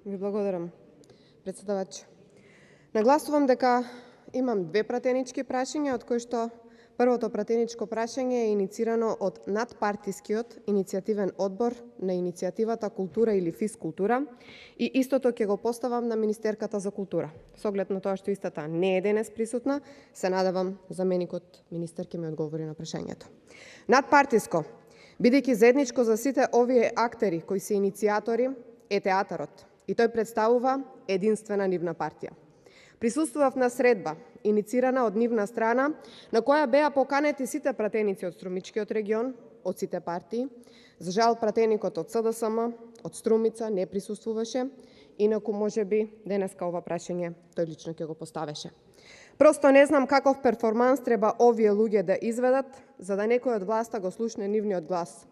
Ви благодарам, председавач. Нагласувам дека имам две пратенички прашања, од кои што првото пратеничко прашање е иницирано од надпартискиот иницијативен одбор на иницијативата Култура или физкултура и истото ќе го поставам на Министерката за култура. Со оглед на тоа што истата не е денес присутна, се надевам заменикот министер ќе ми одговори на прашањето. Надпартиско, бидејќи заедничко за сите овие актери кои се иницијатори е театарот и тој представува единствена нивна партија. Присуствував на средба, иницирана од нивна страна, на која беа поканети сите пратеници од Струмичкиот регион, од сите партии. За жал, пратеникот од СДСМ, од Струмица, не присуствуваше, инаку можеби денеска ова прашање тој лично ќе го поставеше. Просто не знам каков перформанс треба овие луѓе да изведат, за да некој од власта го слушне нивниот глас.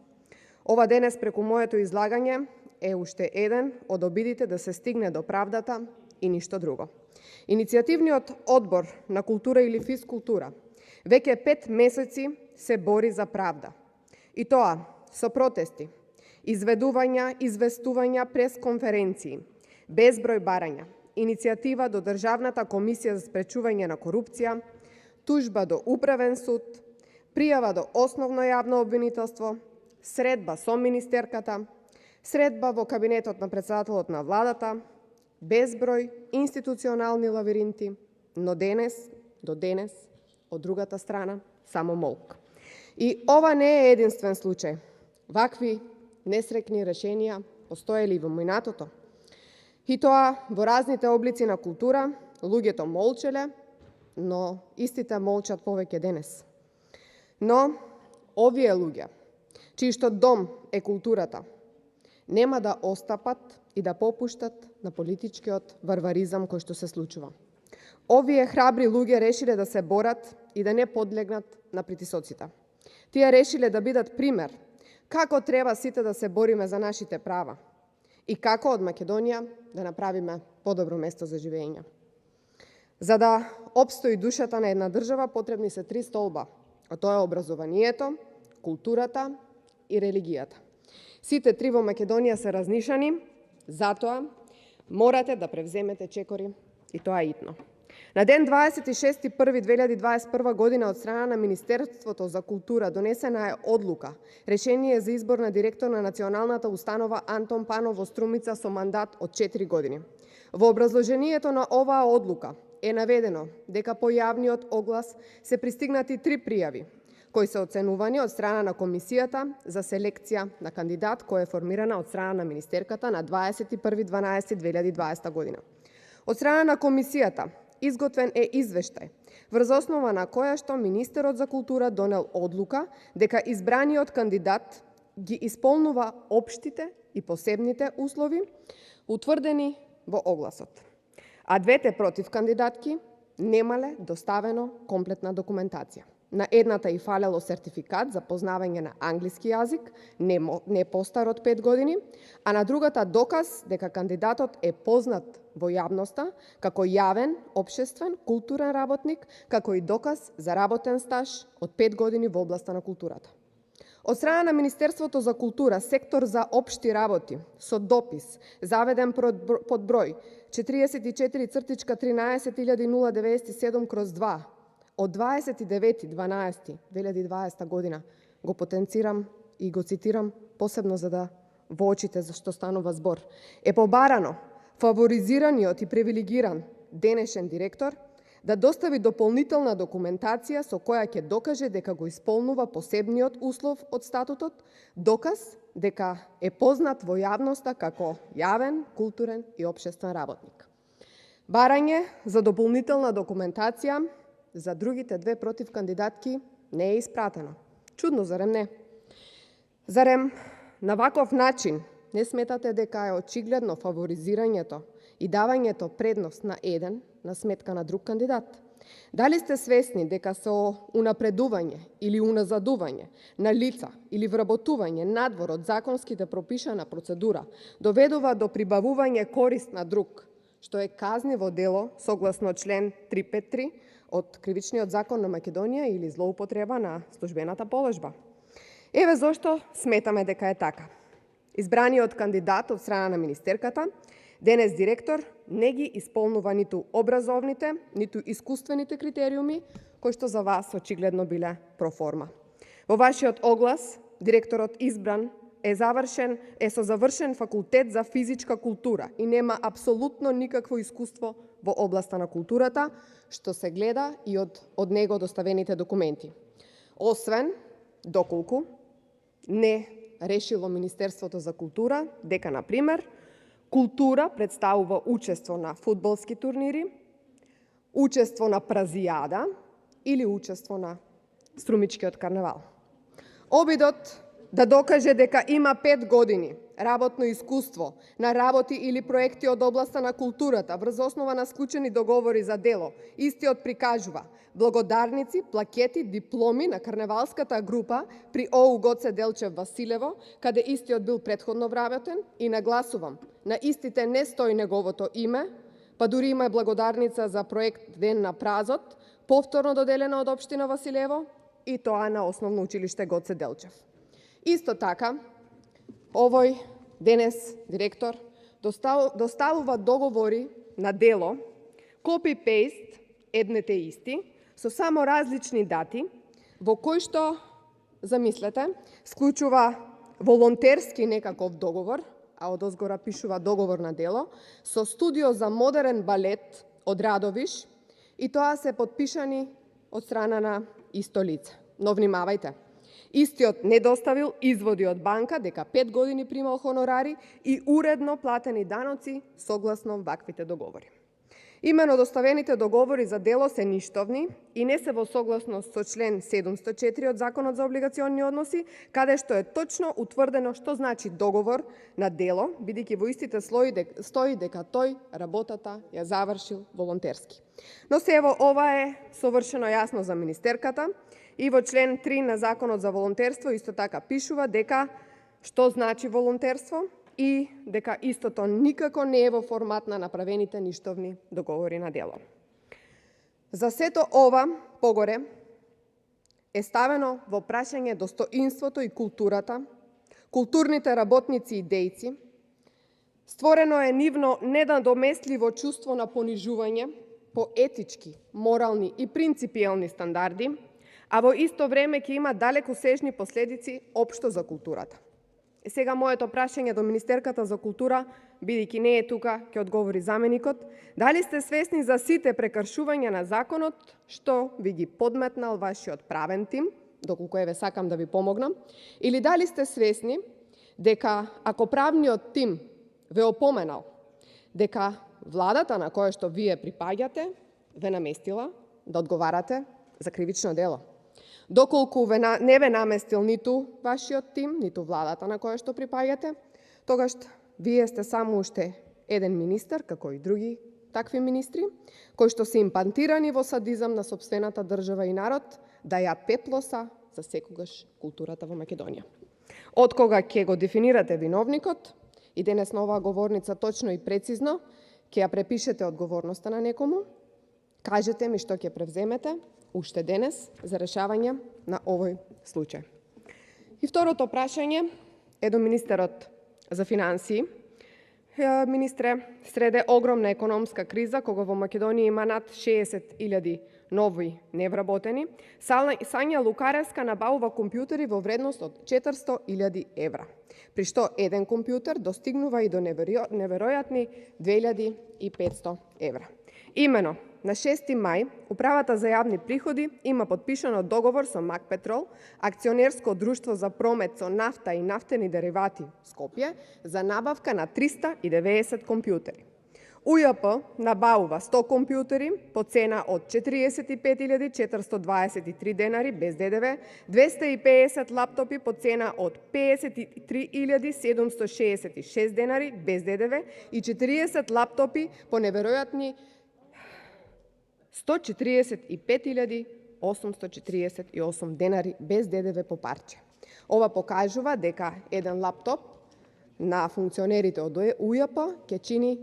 Ова денес преку моето излагање е уште еден од обидите да се стигне до правдата и ништо друго. Иницијативниот одбор на култура или физкултура веќе 5 месеци се бори за правда. И тоа со протести, изведувања, известувања, пресконференции, безброј барања, иницијатива до Државната комисија за спречување на корупција, тужба до Управен суд, пријава до Основно јавно обвинителство, средба со министерката, средба во кабинетот на председателот на владата, безброј институционални лавиринти, но до денес, од другата страна, само молк. И ова не е единствен случај. Вакви несрекни решенија постоеле и во минатото. И тоа во разните облици на култура, луѓето молчеле, но истите молчат повеќе денес. Но овие луѓе, чиј што дом е културата, нема да остапат и да попуштат на политичкиот варваризам кој што се случува. Овие храбри луѓе решиле да се борат и да не подлегнат на притисоците. Тие решиле да бидат пример како треба сите да се бориме за нашите права и како од Македонија да направиме подобро место за живење. За да опстои душата на една држава потребни се 3 столба, а тоа е образованието, културата и религијата. Сите 3 во Македонија се разнишани, затоа морате да превземете чекори и тоа итно. На ден 26.1.2021 година од страна на Министерството за култура донесена е одлука, решение за избор на директор на Националната установа Антон Панов во Струмица со мандат од 4 години. Во образложението на оваа одлука е наведено дека по јавниот оглас се пристигнати 3 пријави, кои се оценувани од страна на Комисијата за селекција на кандидат, која е формирана од страна на Министерката на 21.12.2020 година. Од страна на Комисијата изготвен е извештај, врз основа на која што Министерот за култура донел одлука дека избраниот кандидат ги исполнува општите и посебните услови, утврдени во огласот. А двете против кандидатки немале доставено комплетна документација. На едната и фалело сертификат за познавање на англиски јазик, не постар од 5 години, а на другата доказ дека кандидатот е познат во јавноста како јавен, општествен, културен работник, како и доказ за работен стаж од 5 години во областа на културата. Од страна на Министерството за култура, сектор за општи работи, со допис, заведен под број 44.13.097/2, од 29.12.2020 година, го потенцирам и го цитирам посебно за да во очите за што станува збор, е побарано фаворизираниот и привилегиран денешен директор да достави дополнителна документација со која ќе докаже дека го исполнува посебниот услов од статутот, доказ дека е познат во јавноста како јавен, културен и општествен работник. Барање за дополнителна документација за другите 2 против кандидатки не е испратено. Чудно, зарем не? Зарем на ваков начин не сметате дека е очигледно фаворизирањето и давањето предност на еден на сметка на друг кандидат? Дали сте свесни дека со унапредување или уназадување на лица или вработување надвор од законските пропишана процедура доведува до прибавување корист на друг, што е казниво дело согласно член 353 од Кривичниот закон на Македонија или злоупотреба на службената положба? Еве зошто сметаме дека е така. Избраниот кандидат од страна на министерката Денес директор не ги исполнува ниту образовните, ниту искуствените критериуми, кои што за вас очигледно биле проформа. Во вашиот оглас, директорот избран е со завршен факултет за физичка култура и нема апсолутно никакво искуство во областа на културата, што се гледа и од него доставените документи. Освен, доколку не решило Министерството за култура дека, например, култура представува учество на фудбалски турнири, учество на празијада или учество на Струмичкиот карнавал. Обидот да докаже дека има 5 години работно искуство на работи или проекти од областа на културата врз основа на склучени договори за дело, истиот прикажува благодарници, плакети, дипломи на карнавалската група при ОУ Гоце Делчев Василево, каде истиот бил претходно вработен, и нагласувам, на истите не стои неговото име, па дури има благодарница за проект Ден на празот, повторно доделена од општина Василево, и тоа на Основно училиште Гоце Делчев. Исто така, овој денес директор доставува договори на дело, копи-пейст, едните исти, со само различни дати, во кои што, замислете, склучува волонтерски некаков договор, а одозгора пишува договор на дело, со студио за модерен балет од Радовиш, и тоа се подпишани од страна на исто лице. Но внимавајте, истиот не доставил изводи од банка дека 5 години примал хонорари и уредно платени даноци согласно ваквите договори. Имено доставените договори за дело се ништовни и не се во согласност со член 704 од Законот за облигационни односи, каде што е точно утврдено што значи договор на дело, бидејќи во истите стои дека тој работата ја завршил волонтерски. Но се ево, ова е совршено јасно за министерката и во член 3 на Законот за волонтерство исто така пишува дека што значи волонтерство и дека истото никако не е во формат на направените ништовни договори на дело. За сето ова погоре е ставено во прашање достоинството и културата, културните работници и дејци, створено е нивно недоместливо чувство на понижување по етички, морални и принципиелни стандарди, а во исто време ќе има далекосежни последици општо за културата. Сега моето прашање до Министерката за култура, бидејќи не е тука, ќе одговори заменикот, дали сте свесни за сите прекршувања на законот што ви ги подметнал вашиот правен тим, доколку еве сакам да ви помогнам, или дали сте свесни дека ако правниот тим ве опоменал дека владата на која што вие припаѓате ве наместила да одговарате за кривично дело. Доколку не ве наместил ниту вашиот тим, ниту владата на која што припаѓате, тогаш вие сте само уште еден министер, како и други такви министри, кои што се импантирани во садизам на сопствената држава и народ, да ја пеплоса за секогаш културата во Македонија. Од кога ќе го дефинирате виновникот, и денес на оваа говорница точно и прецизно, ќе ја препишете одговорноста на некому, кажете ми што ќе превземете уште денес за решавање на овој случај. И второто прашање е до министерот за финансии. Министре, среде огромна економска криза, кога во Македонија има над 60.000 нови невработени, Сања Лукаревска набавува компјутери во вредност од 400.000 евра, при што еден компјутер достигнува и до неверојатни 2.500 евра. Имено, на 6 мај, Управата за јавни приходи има подпишано договор со МАК Петрол, акционерско друштво за промет со нафта и нафтени деривати Скопје, за набавка на 390 компјутери. УЈП набавува 100 компјутери по цена од 45.423 денари без ДДВ, 250 лаптопи по цена од 53.766 денари без ДДВ и 40 лаптопи по неверојатни 145.848 денари без ДДВ по парче. Ова покажува дека еден лаптоп на функционерите од УЈП ќе чини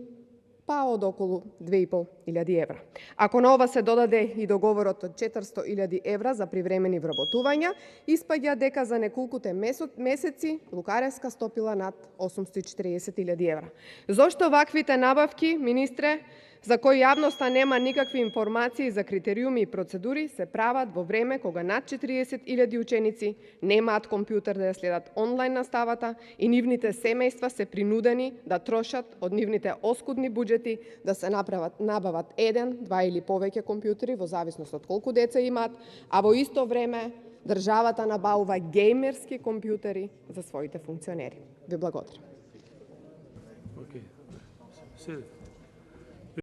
па од околу 2.500 евра. Ако на ова се додаде и договорот од 400.000 евра за привремени вработувања, испаѓа дека за неколкуте месеци Лукаревска стопила над 840.000 евра. Зошто ваквите набавки, министре, за кои јавноста нема никакви информации за критериуми и процедури, се прават во време кога над 40.000 ученици немаат компјутер да ја следат онлайн наставата и нивните семејства се принудени да трошат од нивните оскудни буџети да се набават еден, два или повеќе компјутери во зависност од колку деца имаат, а во исто време државата набавува геймерски компјутери за своите функционери. Ви благодарам.